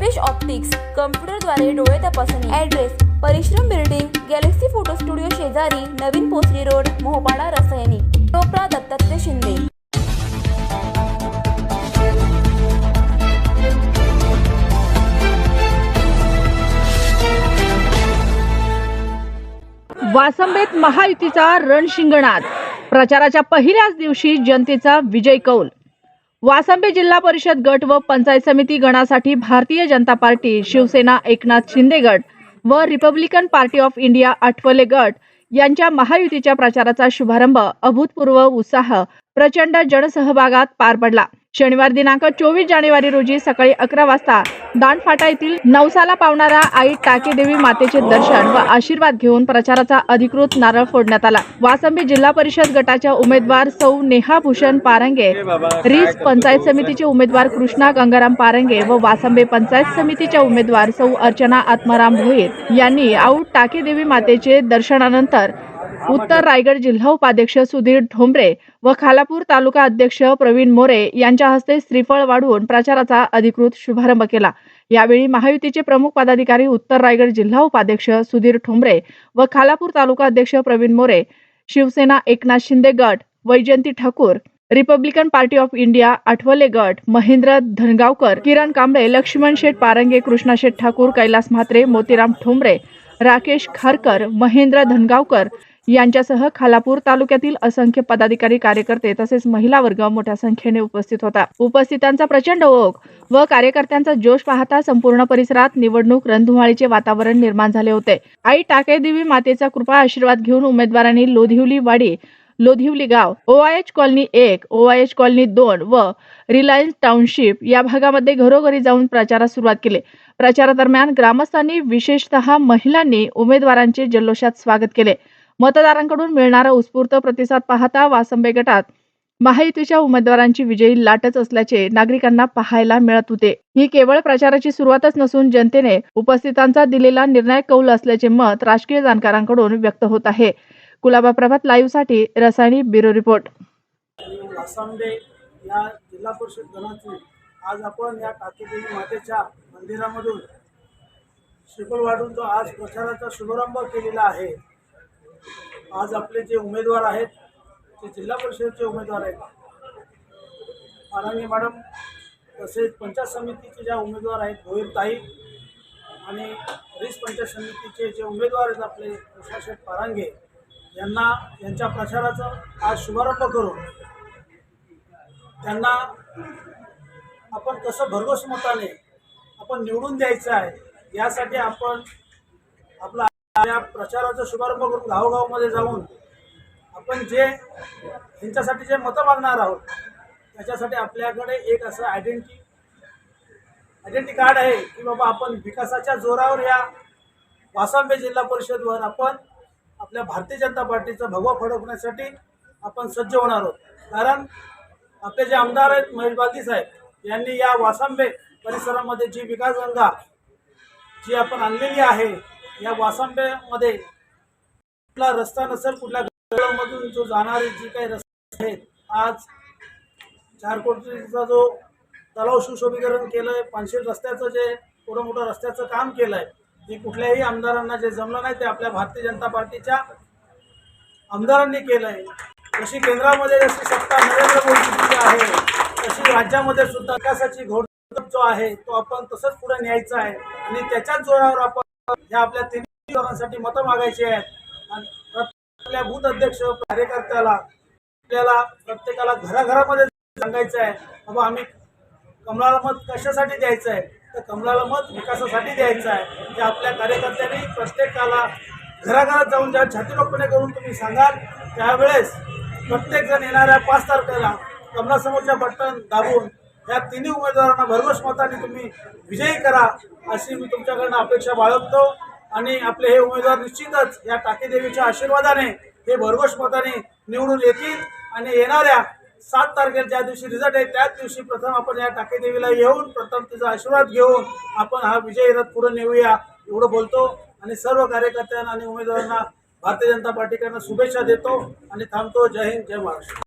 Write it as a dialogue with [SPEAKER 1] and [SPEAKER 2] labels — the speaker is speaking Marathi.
[SPEAKER 1] दिपेश ऑप्टिक्स, कम्प्युटरद्वारे डोळे तपासणी. ॲड्रेस: परिश्रम बिल्डिंग, गॅलेक्सी फोटो स्टुडिओ शेजारी, नवीन पोसरी रोड, मोहपाडा, रसायनी. टोपरा दत्तात्रय शिंदे.
[SPEAKER 2] वासंबेत महायुतीचा रणशिंगणात. प्रचाराच्या पहिल्याच दिवशी जनतेचा विजय कौल. वासंबे जिल्हा परिषद गट व पंचायत समिती गणासाठी भारतीय जनता पार्टी, शिवसेना एकनाथ शिंदे गट व Republican Party of India Athawale गट यांच्या महायुतीच्या प्रचाराचा शुभारंभ अभूतपूर्व उत्साह, प्रचंड जनसहभागात पार पडला. शनिवार दिनांक 24 जानेवारी रोजी सकाळी 11 वाजता दांडफाटा येथील नवसाला पावणारा आई टाकेदेवी मातेचे दर्शन व आशीर्वाद घेऊन प्रचाराचा अधिकृत नारळ फोडण्यात आला. वासंबे जिल्हा परिषद गटाच्या उमेदवार सौ नेहा भूषण पारंगे, रीस पंचायत समितीचे उमेदवार कृष्णा गंगाराम पारंगे व वासंबे पंचायत समितीच्या उमेदवार सौ अर्चना आत्माराम भोईर यांनी आऊट टाकेदेवी मातेचे दर्शनानंतर उत्तर रायगड जिल्हा उपाध्यक्ष सुधीर ठोंबरे व खालापूर तालुका अध्यक्ष प्रवीण मोरे यांच्या हस्ते श्रीफळ वाढवून प्रचाराचा अधिकृत शुभारंभ केला. यावेळी महायुतीचे प्रमुख पदाधिकारी, उत्तर रायगड जिल्हा उपाध्यक्ष सुधीर ठोंबरे व खालापूर तालुका अध्यक्ष प्रवीण मोरे, शिवसेना एकनाथ शिंदे गट Vaijayanti Thakur, Republican Party of India Athawale गट महेंद्र धनगावकर, किरण कांबळे, लक्ष्मण शेठ पारंगे, कृष्णा शेठ ठाकूर, कैलास म्हात्रे, मोतीराम ठोंबरे, राकेश खारकर, महेंद्र धनगावकर यांच्यासह खालापूर तालुक्यातील असंख्य पदाधिकारी, कार्यकर्ते तसेच महिला वर्ग मोठ्या संख्येने उपस्थित होता. उपस्थितांचा प्रचंड ओघ व कार्यकर्त्यांचा जोश पाहता संपूर्ण परिसरात निवडणूक रणधुमाळीचे वातावरण निर्माण झाले होते. आई टाकेदेवी मातेचा कृपा आशीर्वाद घेऊन उमेदवारांनी लोधिवली वाडी, लोधिवली गाव, OIH कॉलनी 1, OIH कॉलनी 2 व रिलायन्स टाउनशिप या भागामध्ये घरोघरी जाऊन प्रचारास सुरुवात केली. प्रचारादरम्यान ग्रामस्थांनी, विशेषतः महिलांनी उमेदवारांचे जल्लोषात स्वागत केले. मतदारांकडून मिळणारा उत्स्फूर्त प्रतिसाद पाहता वासंबे गटात महायुतीच्या उमेदवारांची विजयी लाटच असल्याचे नागरिकांना पाहायला मिळत होते. ही केवळ प्रचाराची सुरुवातच नसून जनतेने उपस्थितांचा दिलेला निर्णायक कौल असल्याचे मत राजकीय जाणकारांकडून व्यक्त होत आहे. कुलाबा प्रभात लाईव्ह साठी रसायनी ब्युरो रिपोर्ट.
[SPEAKER 3] वासंबे या जिल्हा परिषद गणातून आज आपण या टाकेदेवी मातेच्या मंदिरामधून श्रीफळ वाढून जो आज प्रचाराचा शुभारंभ केलेला आहे. आज आपले जे उमेदवार आहेत ते जिल्हा परिषदेचे उमेदवार आहेत, पारंगे मॅडम, तसेच पंचायत समितीचे ज्या उमेदवार आहेत भोईर ताई आणि रीस पंचायत समितीचे जे उमेदवार आहेत आपले कृष्णा शेठ पारंगे यांच्या प्रचाराचा आज शुभारंभ करून त्यांना आपण कसं भरघोस मताने आपण निवडून द्यायचं आहे यासाठी आपण आपला या प्रचाराचा शुभारंभ करून गावोगावमध्ये जाऊन आपण जे यांच्यासाठी जे मतं मागणार आहोत त्याच्यासाठी आपल्याकडे एक असं आयडेंटिटी कार्ड आहे की बाबा आपण विकासाच्या जोरावर या वासंबे जिल्हा परिषदवर आपण आपल्या भारतीय जनता पार्टीचा भगवा फडकण्यासाठी आपण सज्ज होणार आहोत. कारण आपले जे आमदार आहेत महेश बालदी साहेब यांनी या वासंबे परिसरामध्ये जी विकास गंगा जी आपण आणलेली आहे, या वासंबेमध्ये कुठला रस्ता नसेल, कुठल्या गावामधून जो जाणारे जी काही रस्ते आहेत, आज 4 कोटीचा जो तलाव सुशोभीकरण केलंय, पानशेल रस्त्याचं जे थोडं मोठं रस्त्याचं काम केलंय, हे कुठल्याही आमदारांना जे जमलं नाही ते आपल्या भारतीय जनता पार्टीच्या आमदारांनी केलंय. जशी केंद्रामध्ये जशी सत्ता नरेंद्र मोदीची आहे तशी राज्यामध्ये सुद्धा विकासाची घोडदौड जो आहे तो आपण तसंच पुढे न्यायचा आहे आणि त्याच्याच जोरावर आपण या आपल्या तिन्ही उमेदवारांसाठी मतं मागायची आहेत. आणि आपल्या बूथ अध्यक्ष कार्यकर्त्याला आपल्याला प्रत्येकाला घराघरामध्ये सांगायचं आहे बाबा आम्ही कमळाला मत कशासाठी द्यायचं आहे, तर कमळाला मत विकासासाठी द्यायचं आहे. ते आपल्या कार्यकर्त्यांनी प्रत्येकाला घराघरात जाऊन ज्या छातीरोपणे करून तुम्ही सांगाल त्यावेळेस प्रत्येकजण येणाऱ्या 5 तारखेला कमळासमोरच्या बटन दाबून या तिन्ही उमेदवारांना भरघोस मताने तुम्ही विजयी करा अशी मी तुमच्याकडनं अपेक्षा बाळगतो. आणि आपले हे उमेदवार निश्चितच या टाकेदेवीच्या आशीर्वादाने हे भरघोस मताने निवडून येतील आणि येणाऱ्या 7 तारखेला ज्या दिवशी रिझल्ट आहे त्याच दिवशी प्रथम आपण या टाकेदेवीला येऊन प्रथम तिचा आशीर्वाद घेऊन आपण हा विजयी रथ पुढे नेऊया एवढं बोलतो आणि सर्व कार्यकर्त्यांना आणि उमेदवारांना भारतीय जनता पार्टीकडनं शुभेच्छा देतो आणि थांबतो. जय हिंद, जय महाराष्ट्र.